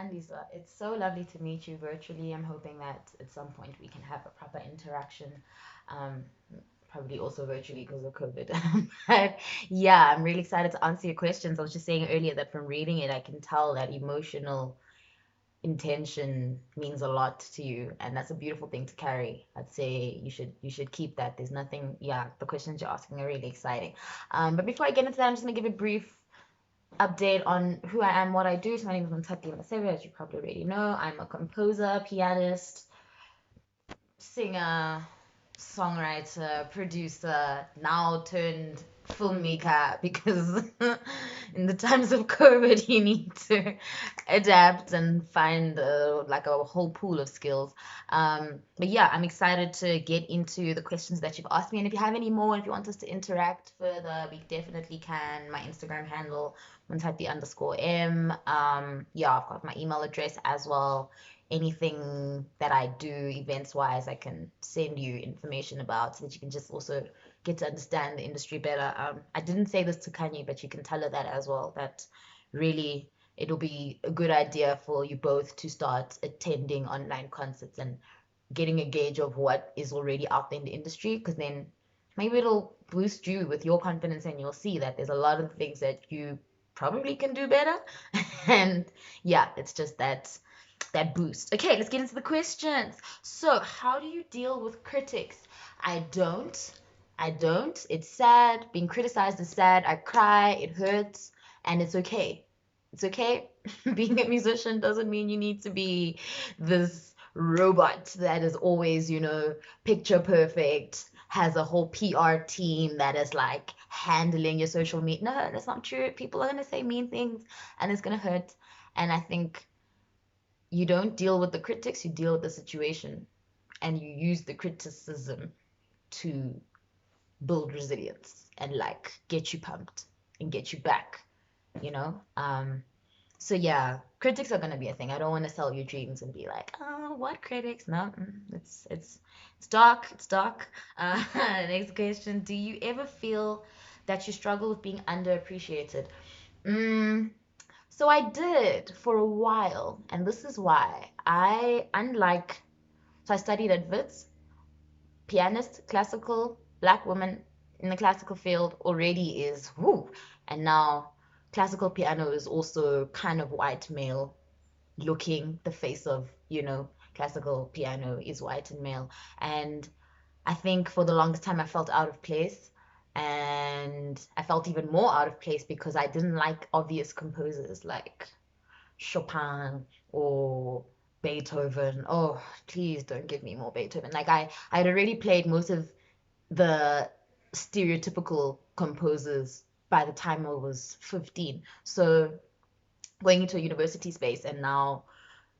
Andiswa. It's so lovely to meet you virtually. I'm hoping that at some point we can have a proper interaction. Um, Probably also virtually because of COVID. But yeah, I'm really excited to answer your questions. I was just saying earlier that from reading it, I can tell that emotional intention means a lot to you, and that's a beautiful thing to carry. I'd say you should keep that. There's nothing, yeah, the questions you're asking are really exciting. But before I get into that, I'm just gonna give a brief update on who I am, what I do. So my name is Monthati, Masebe, as you probably already know. I'm a composer, pianist, singer, songwriter, producer, now turned filmmaker because in the times of COVID you need to adapt and find like a whole pool of skills. But yeah, I'm excited to get into the questions that you've asked me. And if you have any more, and if you want us to interact further, we definitely can. My Instagram handle, Monthati_M. Yeah, I've got my email address as well. Anything that I do events wise, I can send you information about so that you can just also get to understand the industry better. I didn't say this to Kanye, but you can tell her that as well. That really it'll be a good idea for you both to start attending online concerts and getting a gauge of what is already out there in the industry, because then maybe it'll boost you with your confidence and you'll see that there's a lot of things that you probably can do better. And yeah, it's just that boost. Okay, let's get into the questions. So, how do you deal with critics? I don't. I don't. It's sad. Being criticized is sad. I cry. It hurts. And it's okay. It's okay. Being a musician doesn't mean you need to be this robot that is always, picture perfect, has a whole PR team that is like handling your social media. No, that's not true. People are going to say mean things and it's going to hurt. And I think you don't deal with the critics, you deal with the situation, and you use the criticism to build resilience and like get you pumped and get you back, you know? So yeah, critics are gonna be a thing. I don't want to sell you dreams and be like, oh, what critics? No, it's dark. It's dark. Next question: do you ever feel that you struggle with being underappreciated? Mm, so I did for a while, and this is why I studied at Wits, pianist, classical, black woman in the classical field already is whoo, and now classical piano is also kind of white male looking. The face of, classical piano is white and male, and I think for the longest time I felt out of place. And I felt even more out of place because I didn't like obvious composers like Chopin or Beethoven. Oh, please don't give me more Beethoven. Like I'd already played most of the stereotypical composers by the time I was 15. So going into a university space and now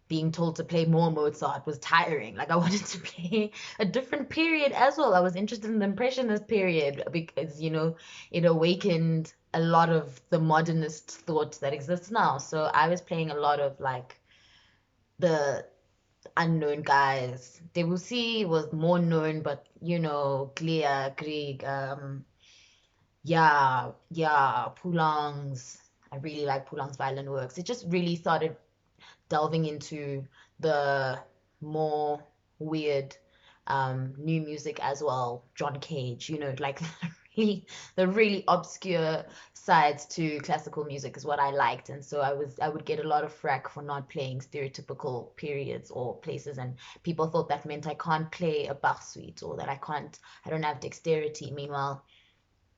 being told to play more Mozart was tiring. Like I wanted to play a different period as well. I was interested in the Impressionist period because, it awakened a lot of the modernist thought that exists now. So I was playing a lot of like the unknown guys. Debussy was more known, but Glia, Grieg, yeah, Poulenc's. I really like Poulenc's violin works. It just really started delving into the more weird new music as well. John Cage, like the really obscure sides to classical music is what I liked. And so I would get a lot of frack for not playing stereotypical periods or places, and people thought that meant I can't play a Bach suite or that I don't have dexterity. Meanwhile,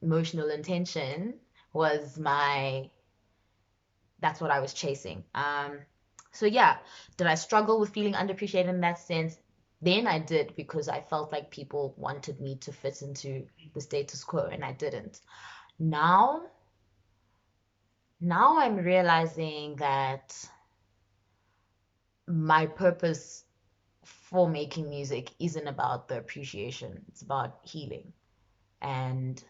emotional intention was my that's what I was chasing. So yeah, did I struggle with feeling underappreciated in that sense? Then I did, because I felt like people wanted me to fit into the status quo and I didn't. Now, now I'm realizing that my purpose for making music isn't about the appreciation. It's about healing. And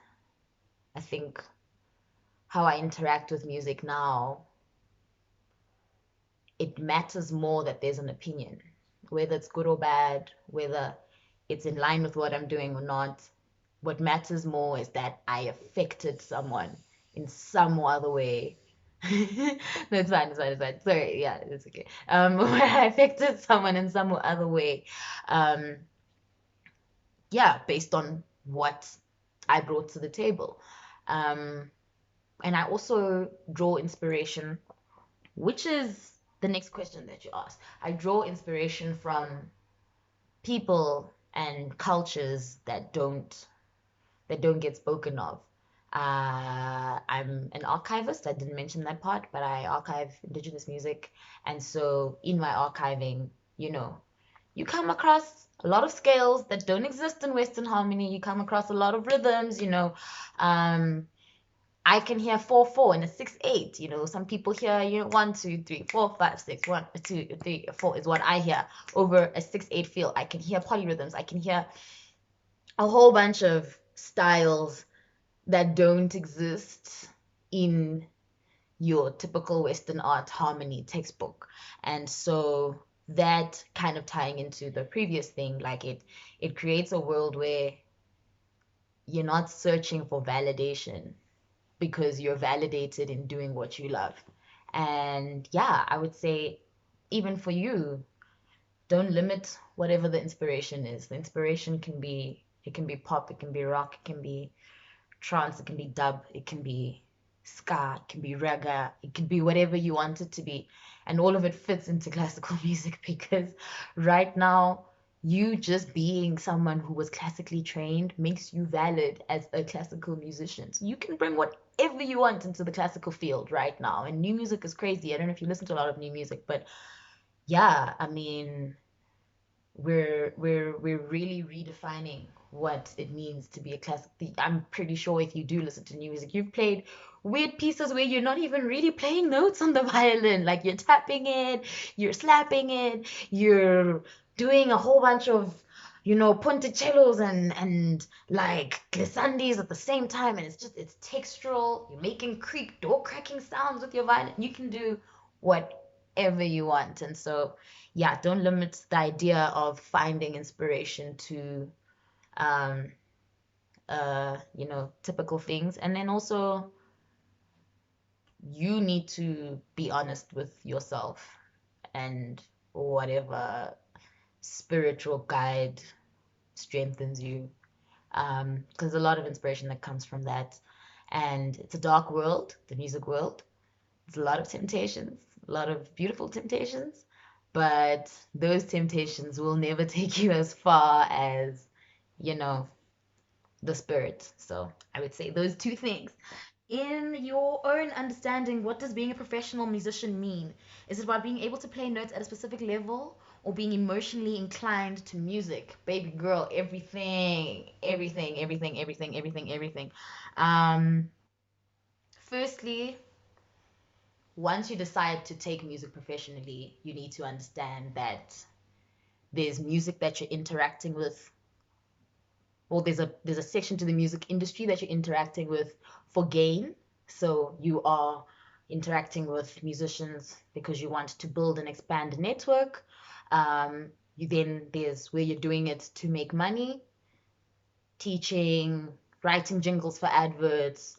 I think how I interact with music now, it matters more that there's an opinion, whether it's good or bad, whether it's in line with what I'm doing or not. What matters more is that I affected someone in some other way No, it's fine, it's fine, it's fine. Sorry, yeah, it's okay. When I affected someone in some other way, um, yeah, based on what I brought to the table. Um, and I also draw inspiration, which is the next question that you asked. I draw inspiration from people and cultures that don't get spoken of. I'm an archivist. I didn't mention that part, but I archive indigenous music. And so in my archiving, you know, you come across a lot of scales that don't exist in Western harmony. You come across a lot of rhythms, Um, I can hear 4/4 and a 6/8. Some people hear, 1, 2, 3, 4, 5, 6, 1, 2, 3, 4 is what I hear over a 6/8 feel. I can hear polyrhythms. I can hear a whole bunch of styles that don't exist in your typical Western art harmony textbook. And so that kind of tying into the previous thing, like it creates a world where you're not searching for validation because you're validated in doing what you love. And yeah, I would say even for you, don't limit whatever the inspiration is. The inspiration it can be pop, it can be rock, it can be trance, it can be dub, it can be ska, it can be reggae, it can be whatever you want it to be. And all of it fits into classical music because right now, you just being someone who was classically trained makes you valid as a classical musician. So you can bring whatever you want into the classical field right now. And new music is crazy. I don't know if you listen to a lot of new music, but yeah, I mean, we're really redefining what it means to be a classic. I'm pretty sure if you do listen to new music, you've played weird pieces where you're not even really playing notes on the violin. Like you're tapping it, you're slapping it, you're doing a whole bunch of ponticellos and like glissandis at the same time, and it's textural. You're making creak door cracking sounds with your violin. You can do whatever you want, and so yeah, don't limit the idea of finding inspiration to um typical things. And then also you need to be honest with yourself and whatever spiritual guide strengthens you. Because a lot of inspiration that comes from that. And it's a dark world, the music world. It's a lot of temptations, a lot of beautiful temptations, but those temptations will never take you as far as, you know, the spirit. So I would say those two things. In your own understanding, what does being a professional musician mean? Is it about being able to play notes at a specific level or being emotionally inclined to music? Baby girl, everything, everything, everything, everything, everything, everything. Um, Firstly, once you decide to take music professionally, you need to understand that there's music that you're interacting with, or there's a section to the music industry that you're interacting with for gain. So you are interacting with musicians because you want to build and expand a network. There's where you're doing it to make money, teaching, writing jingles for adverts,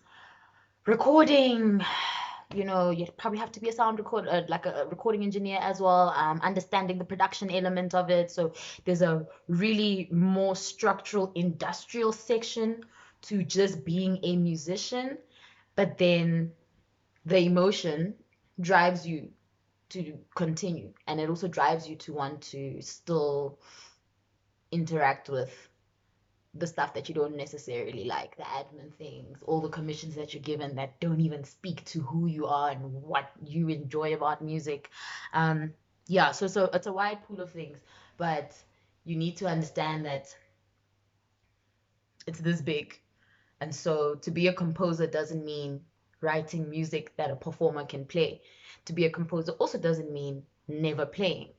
recording. You probably have to be a sound recorder, like a recording engineer as well, understanding the production element of it. So there's a really more structural industrial section to just being a musician, but then the emotion drives you to continue, and it also drives you to want to still interact with the stuff that you don't necessarily like, the admin things, all the commissions that you're given that don't even speak to who you are and what you enjoy about music. Um, yeah, so it's a wide pool of things, but you need to understand that it's this big. And so to be a composer doesn't mean writing music that a performer can play. To be a composer also doesn't mean never playing.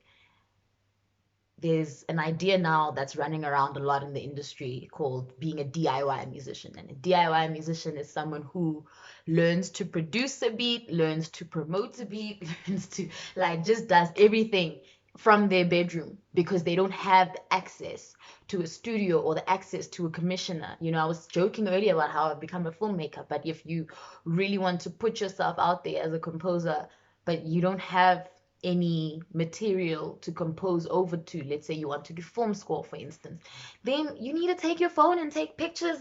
There's an idea now that's running around a lot in the industry called being a DIY musician. And a DIY musician is someone who learns to produce a beat, learns to promote a beat, learns to like just does everything from their bedroom because they don't have the access to a studio or the access to a commissioner. I was joking earlier about how I've become a filmmaker, but if you really want to put yourself out there as a composer, but you don't have any material to compose over to, let's say you want to do film score, for instance, then you need to take your phone and take pictures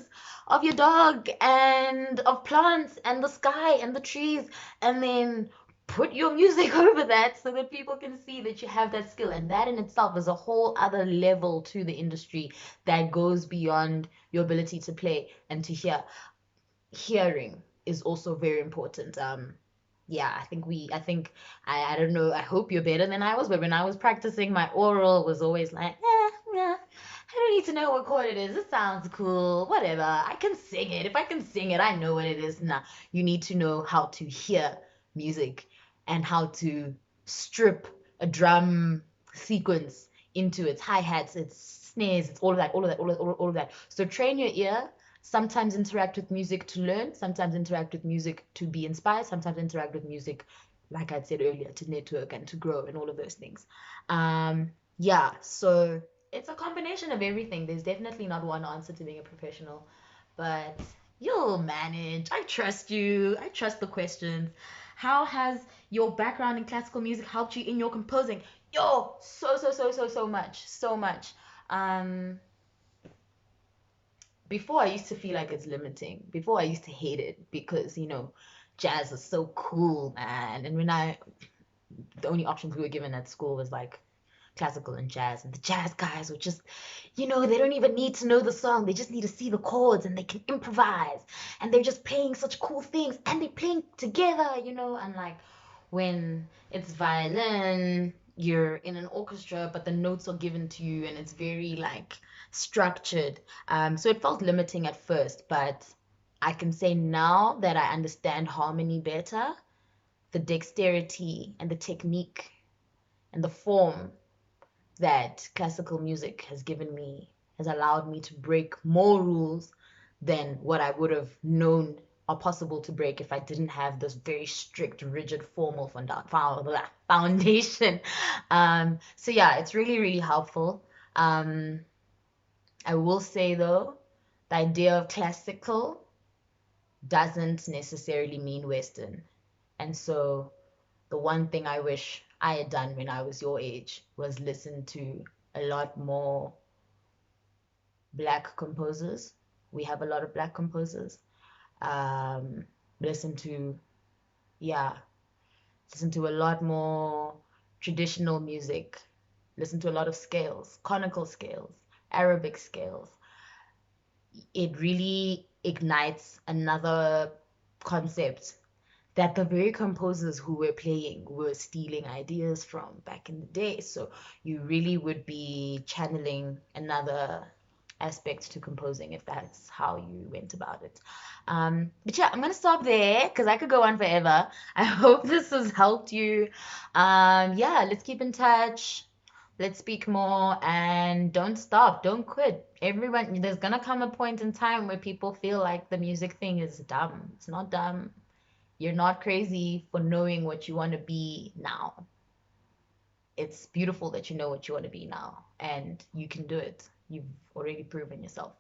of your dog and of plants and the sky and the trees, and then put your music over that so that people can see that you have that skill. And that in itself is a whole other level to the industry that goes beyond your ability to play and to hear. Hearing is also very important. Yeah, I don't know, I hope you're better than I was, but when I was practicing, my oral was always like, yeah, I don't need to know what chord it is. It sounds cool, whatever. I can sing it. If I can sing it, I know what it is. Nah, you need to know how to hear music and how to strip a drum sequence into its hi-hats, its snares, it's all of that, all of that, all of that. So train your ear. Sometimes interact with music to learn, sometimes interact with music to be inspired, sometimes interact with music, like I said earlier, to network and to grow and all of those things. Yeah, so it's a combination of everything. There's definitely not one answer to being a professional, but you'll manage. I trust you. I trust the questions. How has your background in classical music helped you in your composing? Yo, so much, so much. Um, Before I used to feel like it's limiting. Before I used to hate it because, jazz is so cool, man. And the only options we were given at school was like classical and jazz. And the jazz guys were just, they don't even need to know the song. They just need to see the chords and they can improvise. And they're just playing such cool things and they're playing together, and like when it's violin, you're in an orchestra, but the notes are given to you and it's very like structured. So it felt limiting at first, but I can say now that I understand harmony better, the dexterity and the technique and the form that classical music has given me has allowed me to break more rules than what I would have known are possible to break if I didn't have this very strict, rigid, formal foundation. So yeah, it's really, really helpful. Um, I will say though, the idea of classical doesn't necessarily mean Western. And so the one thing I wish I had done when I was your age was listen to a lot more black composers. We have a lot of black composers. Um, listen to, yeah, listen to a lot more traditional music. Listen to a lot of scales, conical scales, Arabic scales. It really ignites another concept that the very composers who were playing were stealing ideas from back in the day. So you really would be channeling another aspect to composing if that's how you went about it. But yeah, I'm gonna stop there because I could go on forever. I hope this has helped you. Yeah, let's keep in touch. Let's speak more and don't stop, don't quit. Everyone, there's gonna come a point in time where people feel like the music thing is dumb. It's not dumb. You're not crazy for knowing what you want to be now. It's beautiful that you know what you want to be now and you can do it. You've already proven yourself.